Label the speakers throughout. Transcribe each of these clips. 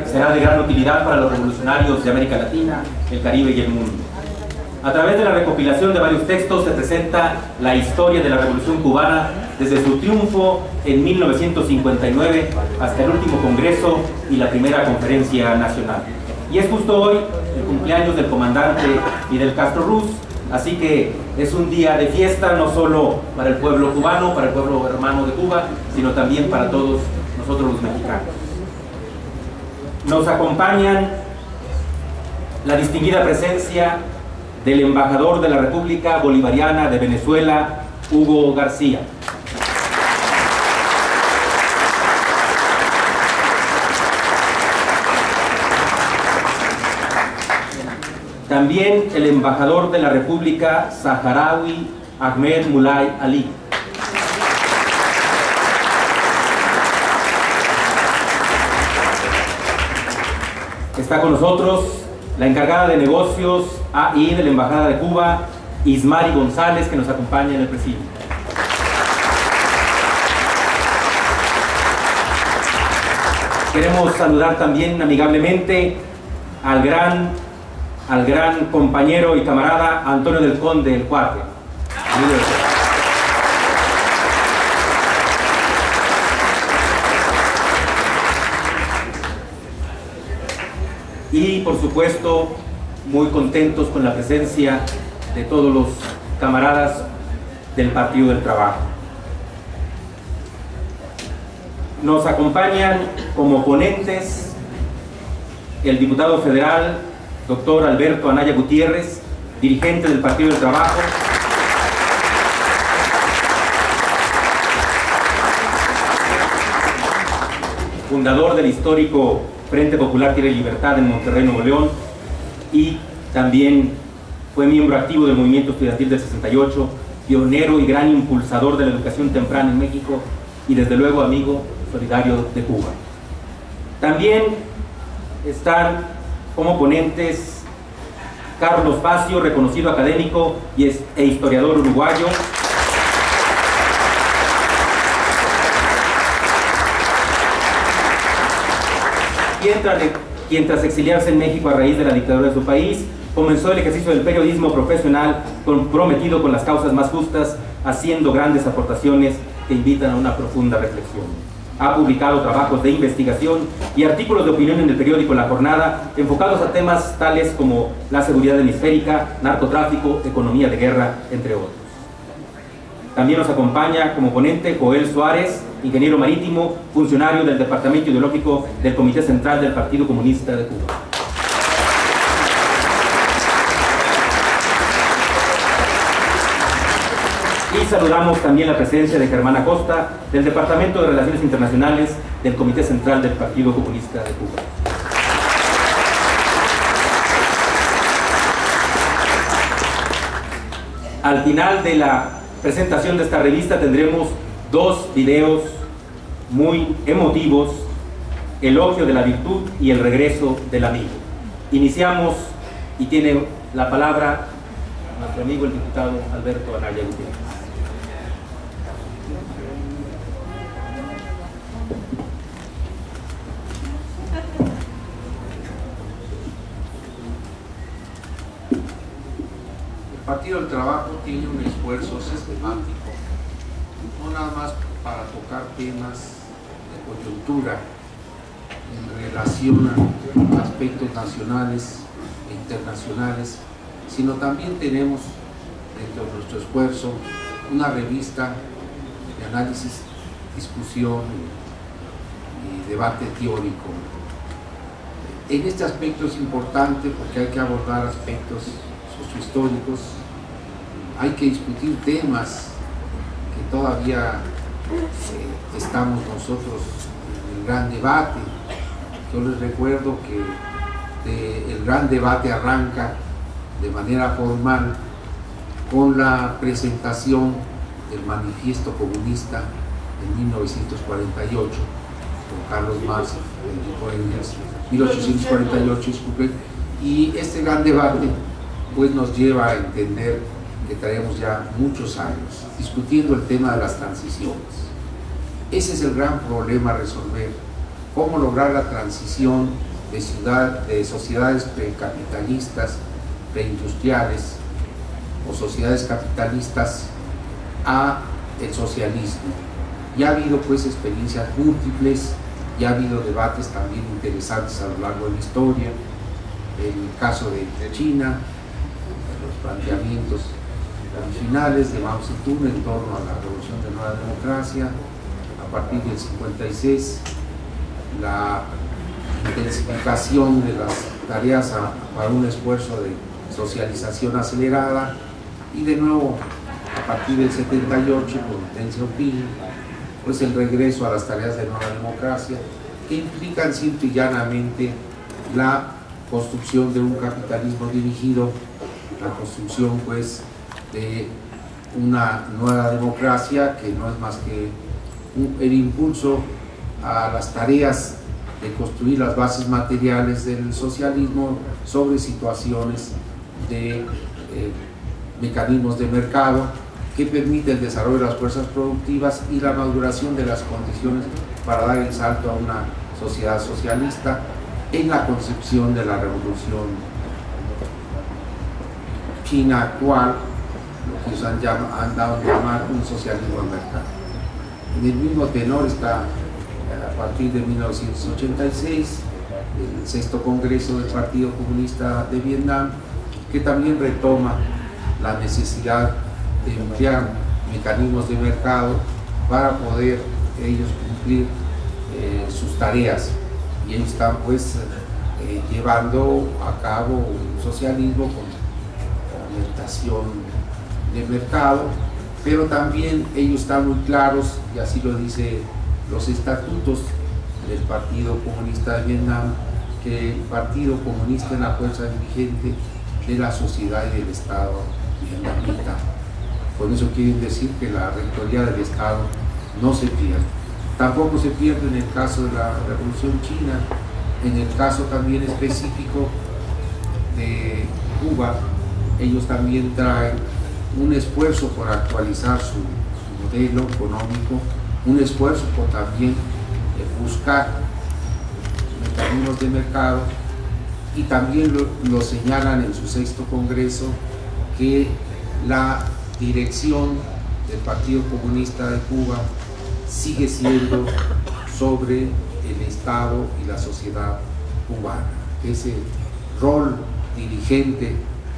Speaker 1: será de gran utilidad para los revolucionarios de América Latina, el Caribe y el mundo. A través de la recopilación de varios textos se presenta la historia de la Revolución Cubana desde su triunfo en 1959 hasta el último Congreso y la primera Conferencia Nacional. Y es justo hoy el cumpleaños del comandante Fidel Castro Ruz, así que es un día de fiesta no solo para el pueblo cubano, para el pueblo hermano de Cuba, sino también para todos nosotros los mexicanos. Nos acompañan la distinguida presencia del embajador de la República Bolivariana de Venezuela, Hugo García. También el embajador de la República Saharaui, Ahmed Mulay Ali. Está con nosotros la encargada de negocios AI de la Embajada de Cuba, Ismari González, que nos acompaña en el presidio. Queremos saludar también amigablemente al gran compañero y camarada Antonio del Conde, el Cuate. Y por supuesto, muy contentos con la presencia de todos los camaradas del Partido del Trabajo. Nos acompañan como ponentes el diputado federal, doctor Alberto Anaya Gutiérrez, dirigente del Partido del Trabajo, fundador del histórico Frente Popular Tierra y Libertad en Monterrey, Nuevo León, y también fue miembro activo del movimiento estudiantil del 68, pionero y gran impulsador de la educación temprana en México y desde luego amigo solidario de Cuba. También están como ponentes Carlos Facio, reconocido académico e historiador uruguayo, quien tras exiliarse en México a raíz de la dictadura de su país, comenzó el ejercicio del periodismo profesional comprometido con las causas más justas, haciendo grandes aportaciones que invitan a una profunda reflexión. Ha publicado trabajos de investigación y artículos de opinión en el periódico La Jornada, enfocados a temas tales como la seguridad hemisférica, narcotráfico, economía de guerra, entre otros. También nos acompaña como ponente Joel Suárez, ingeniero marítimo, funcionario del Departamento Ideológico del Comité Central del Partido Comunista de Cuba. Y saludamos también la presencia de Germán Acosta, del Departamento de Relaciones Internacionales del Comité Central del Partido Comunista de Cuba. Al final de la presentación de esta revista tendremos dos videos muy emotivos: Elogio de la Virtud y El Regreso del Amigo. Iniciamos y tiene la palabra nuestro amigo el diputado Alberto Anaya Gutiérrez.
Speaker 2: El Partido del Trabajo tiene un esfuerzo sistemático, no nada más para tocar temas de coyuntura en relación a aspectos nacionales e internacionales, sino también tenemos dentro de nuestro esfuerzo una revista de análisis, discusión y debate teórico. En este aspecto es importante porque hay que abordar aspectos sociohistóricos, hay que discutir temas que todavía estamos nosotros en el gran debate. Yo les recuerdo que el gran debate arranca de manera formal con la presentación del Manifiesto Comunista en 1948 con Carlos Marx, en 1848, disculpen, y este gran debate pues nos lleva a entender que traemos ya muchos años discutiendo el tema de las transiciones. Ese es el gran problema a resolver cómo lograr la transición de sociedades precapitalistas, preindustriales o sociedades capitalistas a el socialismo. Ya ha habido pues experiencias múltiples, ya ha habido debates también interesantes a lo largo de la historia, el caso de China, los planteamientos originales de Mao Zedong en torno a la revolución de nueva democracia, a partir del 56, la intensificación de las tareas para un esfuerzo de socialización acelerada, y de nuevo a partir del 78 con Deng Xiaoping, pues el regreso a las tareas de nueva democracia, que implican simple y llanamente la construcción de un capitalismo dirigido, la construcción pues de una nueva democracia que no es más que el impulso a las tareas de construir las bases materiales del socialismo sobre situaciones de mecanismos de mercado que permite el desarrollo de las fuerzas productivas y la maduración de las condiciones para dar el salto a una sociedad socialista en la concepción de la revolución china actual, lo que ellos han dado a llamar un socialismo al mercado. En el mismo tenor está a partir de 1986 el sexto congreso del Partido Comunista de Vietnam, que también retoma la necesidad de emplear mecanismos de mercado para poder ellos cumplir sus tareas, y ellos están pues llevando a cabo un socialismo con orientación de mercado, pero también ellos están muy claros, y así lo dice los estatutos del Partido Comunista de Vietnam, que el Partido Comunista es la fuerza dirigente de la sociedad y del Estado vietnamita. Con eso quieren decir que la rectoría del Estado no se pierde. Tampoco se pierde en el caso de la Revolución China. En el caso también específico de Cuba, ellos también traen un esfuerzo por actualizar su modelo económico, un esfuerzo por también buscar mecanismos de mercado, y también lo señalan en su sexto congreso, que la dirección del Partido Comunista de Cuba sigue siendo sobre el Estado y la sociedad cubana. Ese rol dirigente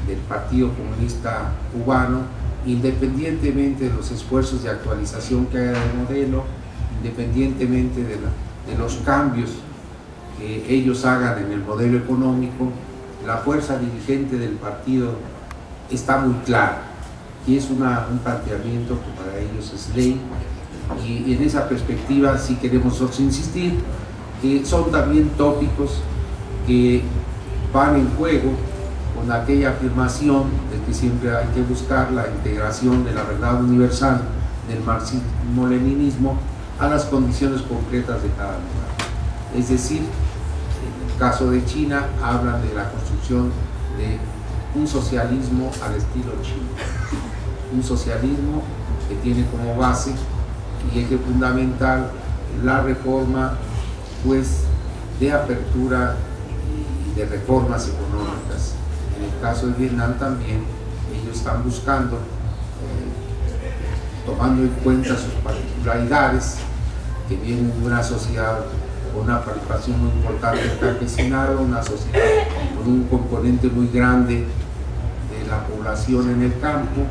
Speaker 2: del Partido Comunista cubano, independientemente de los esfuerzos de actualización que haya del modelo, independientemente de los cambios que ellos hagan en el modelo económico, la fuerza dirigente del partido está muy clara, y es un planteamiento que para ellos es ley. Y en esa perspectiva sí queremos nosotros insistir que son también tópicos que van en juego con aquella afirmación de que siempre hay que buscar la integración de la verdad universal del marxismo-leninismo a las condiciones concretas de cada lugar. Es decir, en el caso de China hablan de la construcción de un socialismo al estilo chino, un socialismo que tiene como base y eje fundamental la reforma pues de apertura y de reformas económicas. En el caso de Vietnam también ellos están buscando, tomando en cuenta sus particularidades, que vienen de una sociedad con una participación muy importante del campesinado, una sociedad con un componente muy grande de la población en el campo,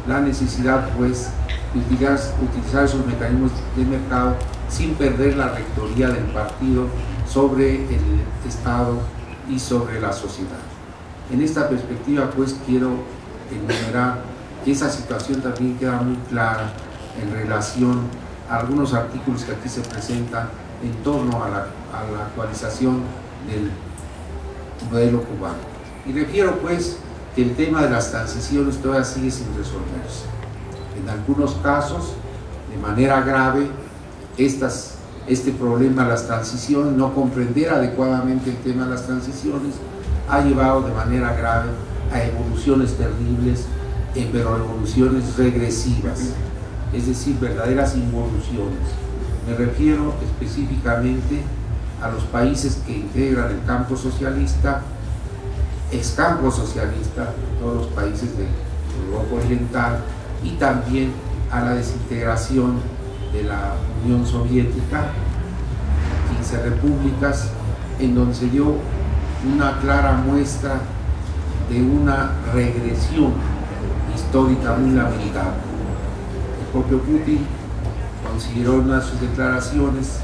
Speaker 2: la necesidad pues de utilizar esos mecanismos de mercado sin perder la rectoría del partido sobre el Estado y sobre la sociedad. En esta perspectiva pues quiero enumerar que esa situación también queda muy clara en relación a algunos artículos que aquí se presentan en torno a la actualización del modelo cubano. Y refiero pues que el tema de las transiciones todavía sigue sin resolverse. En algunos casos, de manera grave, este problema de las transiciones, no comprender adecuadamente el tema de las transiciones, ha llevado de manera grave a evoluciones terribles, pero evoluciones regresivas, es decir, verdaderas involuciones. Me refiero específicamente a los países que integran el campo socialista, ex campo socialista, todos los países de Europa Oriental, y también a la desintegración de la Unión Soviética, 15 repúblicas, en donde se dio una clara muestra de una regresión histórica muy lamentable. El propio Putin consideró en una de sus declaraciones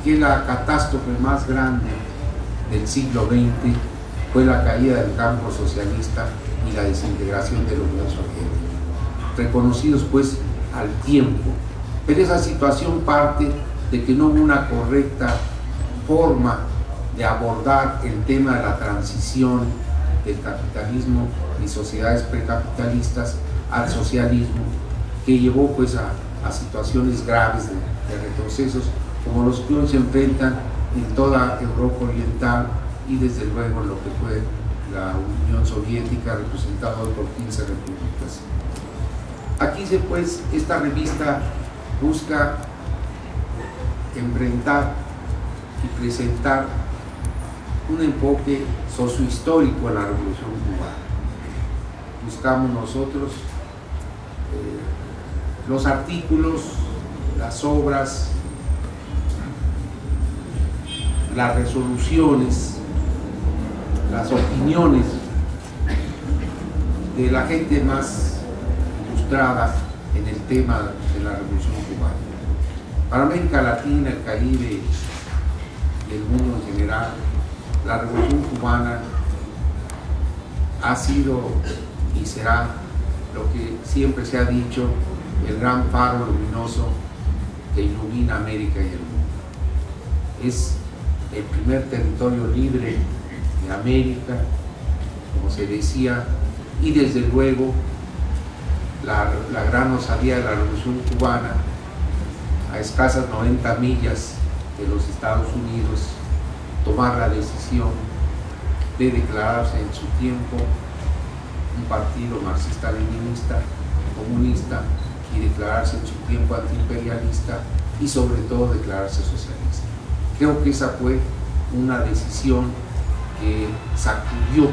Speaker 2: que la catástrofe más grande del siglo XX fue la caída del campo socialista y la desintegración de la Unión Soviética, reconocidos pues al tiempo. Pero esa situación parte de que no hubo una correcta forma de abordar el tema de la transición del capitalismo y sociedades precapitalistas al socialismo, que llevó pues a situaciones graves de retrocesos como los que hoy se enfrentan en toda Europa Oriental y desde luego en lo que fue la Unión Soviética, representada hoy por 15 repúblicas. Aquí pues esta revista busca enfrentar y presentar un enfoque sociohistórico en la Revolución Cubana. Buscamos nosotros los artículos, las obras, las resoluciones, las opiniones de la gente más ilustrada en el tema de la Revolución Cubana. Para América Latina, el Caribe y el mundo en general, la Revolución Cubana ha sido y será lo que siempre se ha dicho, el gran faro luminoso que ilumina América y el mundo. Es el primer territorio libre de América, como se decía, y desde luego la gran osadía de la Revolución Cubana, a escasas 90 millas de los Estados Unidos, tomar la decisión de declararse en su tiempo un partido marxista-leninista, comunista, y declararse en su tiempo antiimperialista y sobre todo declararse socialista. Creo que esa fue una decisión que sacudió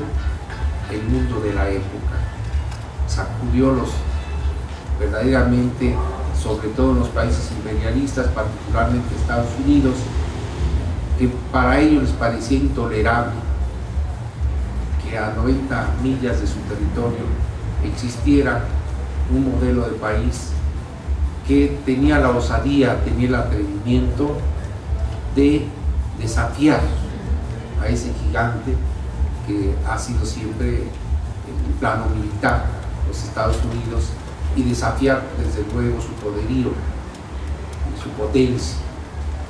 Speaker 2: el mundo de la época, sacudió verdaderamente, sobre todo en los países imperialistas, particularmente Estados Unidos, que para ellos les parecía intolerable que a 90 millas de su territorio existiera un modelo de país que tenía la osadía, tenía el atrevimiento de desafiar a ese gigante que ha sido siempre en el plano militar, los Estados Unidos, y desafiar desde luego su poderío y su potencia.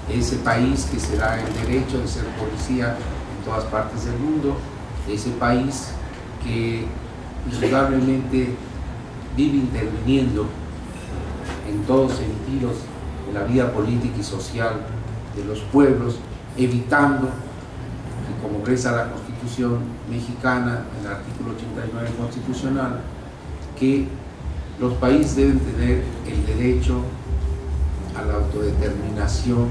Speaker 2: Ese país que se da el derecho de ser policía en todas partes del mundo, ese país que indudablemente vive interviniendo en todos sentidos en la vida política y social de los pueblos, evitando que, como reza la Constitución mexicana, en el artículo 89 constitucional, que los países deben tener el derecho a la autodeterminación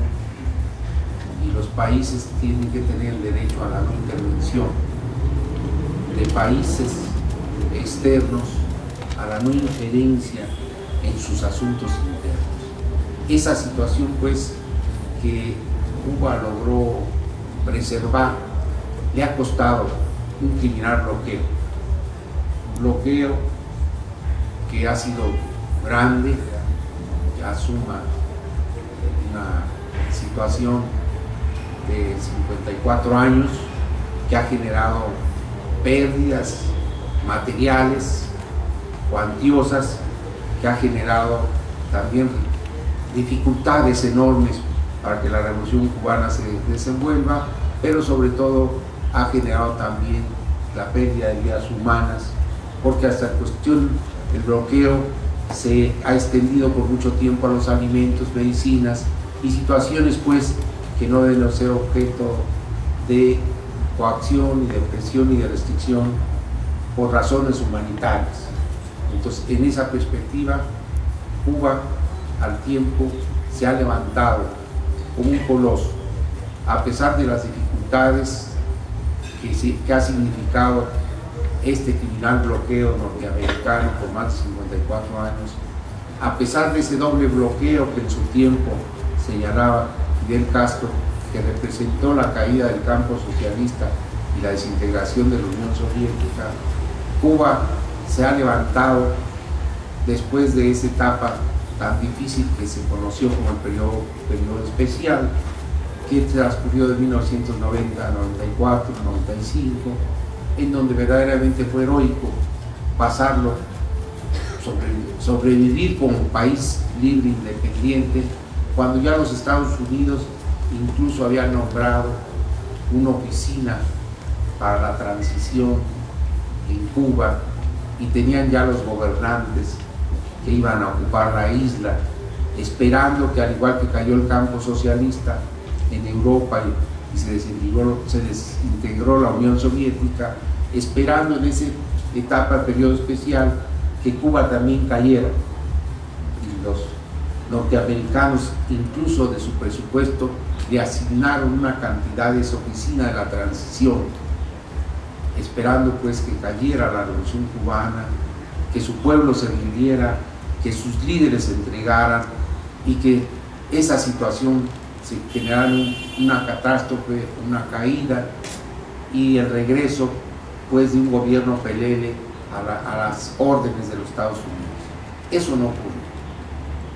Speaker 2: y los países tienen que tener el derecho a la no intervención de países externos, a la no injerencia en sus asuntos internos. Esa situación pues que Cuba logró preservar le ha costado un criminal bloqueo que ha sido grande, ya suma una situación de 54 años que ha generado pérdidas materiales cuantiosas, que ha generado también dificultades enormes para que la Revolución Cubana se desenvuelva, pero sobre todo ha generado también la pérdida de vidas humanas, porque hasta la cuestión del bloqueo se ha extendido por mucho tiempo a los alimentos, medicinas y situaciones pues que no deben ser objeto de coacción y de presión y de restricción por razones humanitarias. Entonces, en esa perspectiva, Cuba al tiempo se ha levantado como un coloso, a pesar de las dificultades que ha significado este criminal bloqueo norteamericano por más de 54 años, a pesar de ese doble bloqueo que en su tiempo señalaba Fidel Castro, que representó la caída del campo socialista y la desintegración de la Unión Soviética, Cuba se ha levantado después de esa etapa tan difícil que se conoció como el periodo especial, que transcurrió de 1990 a 94, 95, en donde verdaderamente fue heroico pasarlo, sobrevivir como país libre e independiente, cuando ya los Estados Unidos incluso habían nombrado una oficina para la transición en Cuba y tenían ya los gobernantes que iban a ocupar la isla, esperando que, al igual que cayó el campo socialista en Europa y se desintegró la Unión Soviética, esperando en esa etapa del periodo especial que Cuba también cayera, y los norteamericanos, incluso de su presupuesto, le asignaron una cantidad de esa oficina de la transición, esperando pues que cayera la revolución cubana, que su pueblo se rindiera, que sus líderes se entregaran y que esa situación se generara una catástrofe, una caída y el regreso pues de un gobierno pelele a las órdenes de los Estados Unidos. Eso no ocurrió.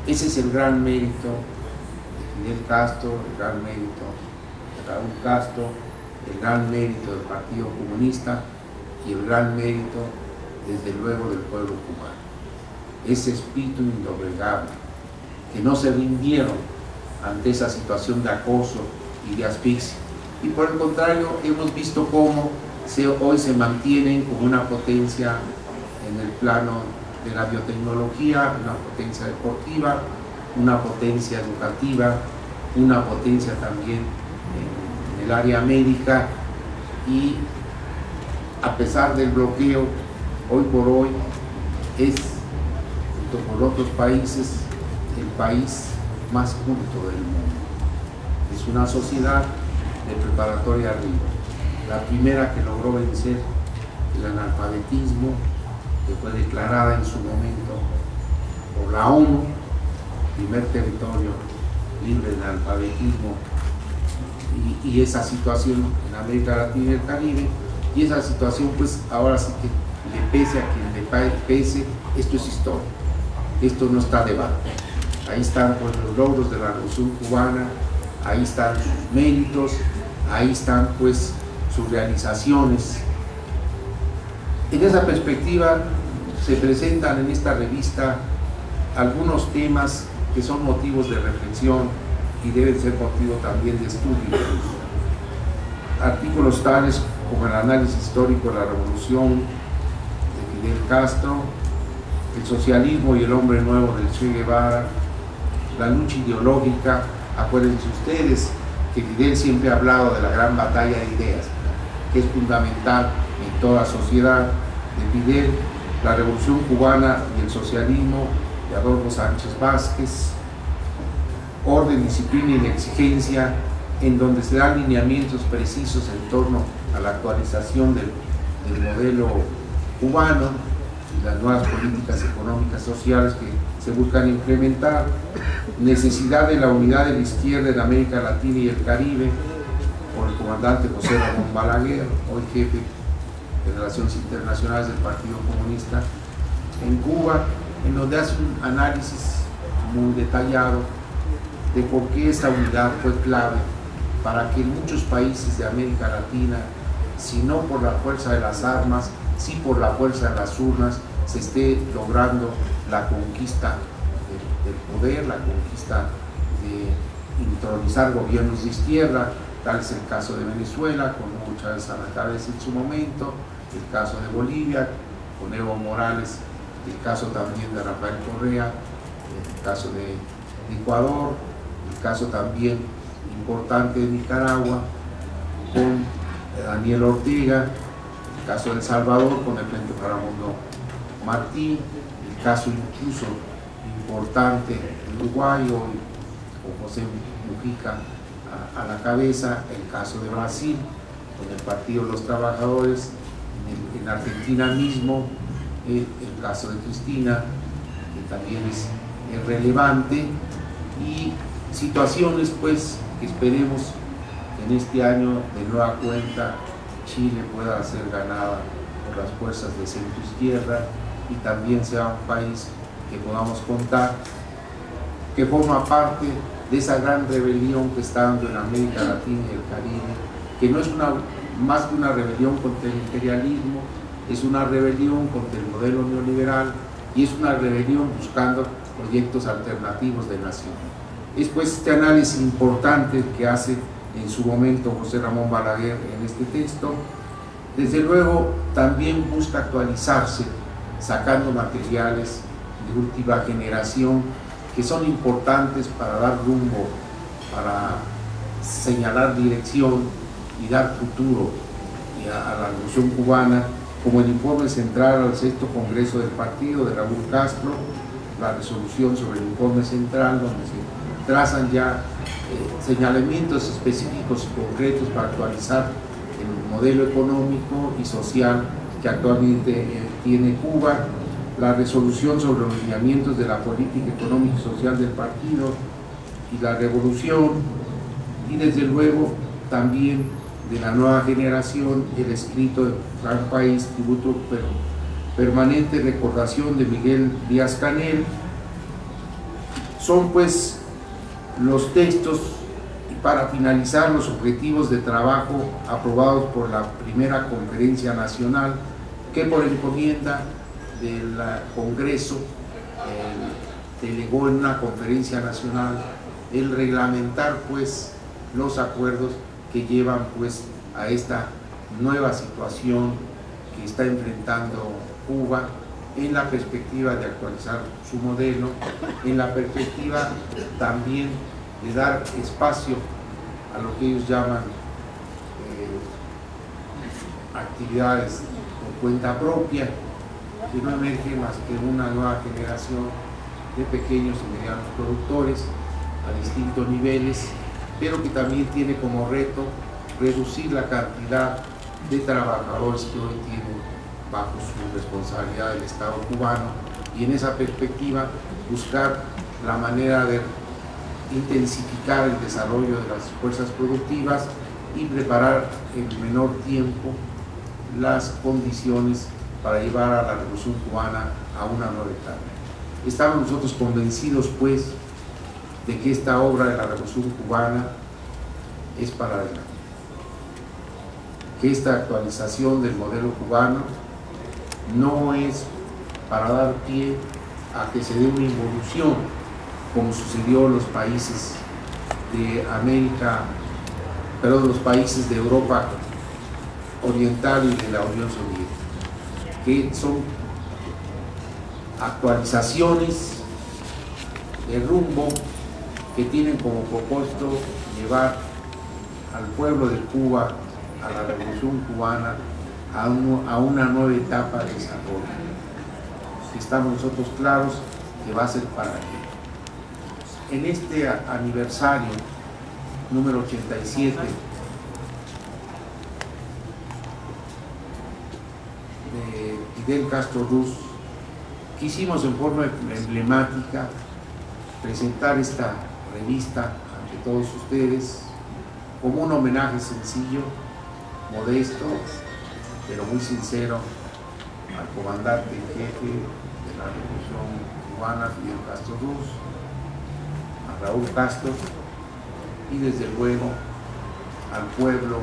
Speaker 2: Ese es el gran mérito de Fidel Castro, el gran mérito de Raúl Castro, el gran mérito del Partido Comunista y el gran mérito, desde luego, del pueblo cubano. Ese espíritu indoblegable, que no se rindieron ante esa situación de acoso y de asfixia. Y por el contrario, hemos visto cómo hoy se mantienen como una potencia en el plano de la biotecnología, una potencia deportiva, una potencia educativa, una potencia también en el área médica, y a pesar del bloqueo, hoy por hoy es, junto con otros países, el país más culto del mundo. Es una sociedad de preparatoria arriba, la primera que logró vencer el analfabetismo, que fue declarada en su momento por la ONU, primer territorio libre de analfabetismo, y esa situación en América Latina y el Caribe, y esa situación pues ahora sí que le pese a quien le pese, esto es historia, esto no está debate. Ahí están pues los logros de la Revolución Cubana, ahí están sus méritos, ahí están pues sus realizaciones. En esa perspectiva se presentan en esta revista algunos temas que son motivos de reflexión y deben ser motivo también de estudio. Artículos tales como el análisis histórico de la revolución de Fidel Castro, el socialismo y el hombre nuevo del Che Guevara, la lucha ideológica. Acuérdense ustedes que Fidel siempre ha hablado de la gran batalla de ideas, que es fundamental en toda sociedad. De Fidel, la revolución cubana y el socialismo, de Adolfo Sánchez Vázquez, orden, disciplina y la exigencia, en donde se dan lineamientos precisos en torno a la actualización del modelo cubano y las nuevas políticas económicas sociales que se buscan implementar, necesidad de la unidad de la izquierda en América Latina y el Caribe, por el comandante José Ramón Balaguer, hoy jefe de Relaciones Internacionales del Partido Comunista en Cuba, en donde hace un análisis muy detallado de por qué esta unidad fue clave para que en muchos países de América Latina, si no por la fuerza de las armas, sí por la fuerza de las urnas, se esté logrando la conquista del poder, la conquista de intronizar gobiernos de izquierda. Tal es el caso de Venezuela, con Hugo Chávez a la cabeza en su momento, el caso de Bolivia, con Evo Morales, el caso también de Rafael Correa, el caso de Ecuador, el caso también importante de Nicaragua, con Daniel Ortega, el caso de El Salvador, con el Frente Farabundo Martí, el caso incluso importante de Uruguay, hoy con José Mujica a la cabeza, el caso de Brasil, con el Partido de los Trabajadores, en Argentina mismo, el caso de Cristina, que también es relevante, y situaciones pues que esperemos que en este año de nueva cuenta Chile pueda ser ganada por las fuerzas de centro izquierda y también sea un país que podamos contar que forma parte de esa gran rebelión que está dando en América Latina y el Caribe, que no es más que una rebelión contra el imperialismo, es una rebelión contra el modelo neoliberal y es una rebelión buscando proyectos alternativos de nación. Es pues este análisis importante que hace en su momento José Ramón Balaguer en este texto. Desde luego también busca actualizarse, sacando materiales de última generación que son importantes para dar rumbo, para señalar dirección y dar futuro a la Revolución Cubana, como el informe central al 6º Congreso del Partido de Raúl Castro, la resolución sobre el informe central, donde se trazan ya señalamientos específicos y concretos para actualizar el modelo económico y social que actualmente tiene Cuba, la resolución sobre los lineamientos de la política económica y social del partido y la revolución, y desde luego también de la nueva generación el escrito de Gran País, tributo permanente, recordación de Miguel Díaz-Canel. Son pues los textos, y para finalizar, los objetivos de trabajo aprobados por la primera Conferencia Nacional, que por encomienda del Congreso delegó en una Conferencia Nacional el reglamentar pues los acuerdos que llevan pues a esta nueva situación que está enfrentando Cuba, en la perspectiva de actualizar su modelo, en la perspectiva también de dar espacio a lo que ellos llaman actividades por cuenta propia, que no emerge más que una nueva generación de pequeños y medianos productores a distintos niveles, pero que también tiene como reto reducir la cantidad de trabajadores que hoy tienen bajo su responsabilidad del Estado cubano, y en esa perspectiva buscar la manera de intensificar el desarrollo de las fuerzas productivas y preparar en menor tiempo las condiciones para llevar a la Revolución Cubana a una nueva etapa. Estamos nosotros convencidos pues de que esta obra de la Revolución Cubana es para adelante, que esta actualización del modelo cubano no es para dar pie a que se dé una involución como sucedió en los países de América, perdón, los países de Europa Oriental y de la Unión Soviética, que son actualizaciones de rumbo que tienen como propósito llevar al pueblo de Cuba, a la Revolución Cubana, a una nueva etapa de desarrollo. Estamos nosotros claros que va a ser para ello. En este aniversario número 87 de Fidel Castro Ruz, quisimos en forma emblemática presentar esta revista ante todos ustedes como un homenaje sencillo, modesto, pero muy sincero al comandante en jefe de la Revolución Cubana, Fidel Castro Ruz, a Raúl Castro, y desde luego al pueblo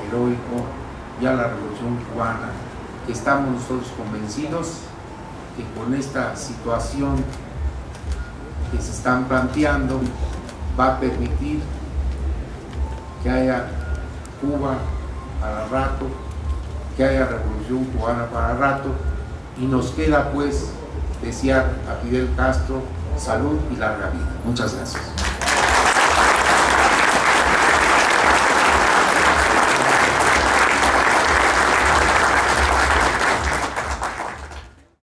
Speaker 2: heroico y a la Revolución Cubana, que estamos nosotros convencidos que con esta situación que se están planteando va a permitir que haya Cuba para rato, que haya Revolución Cubana para rato, y nos queda pues desear a Fidel Castro salud y larga vida. Muchas gracias.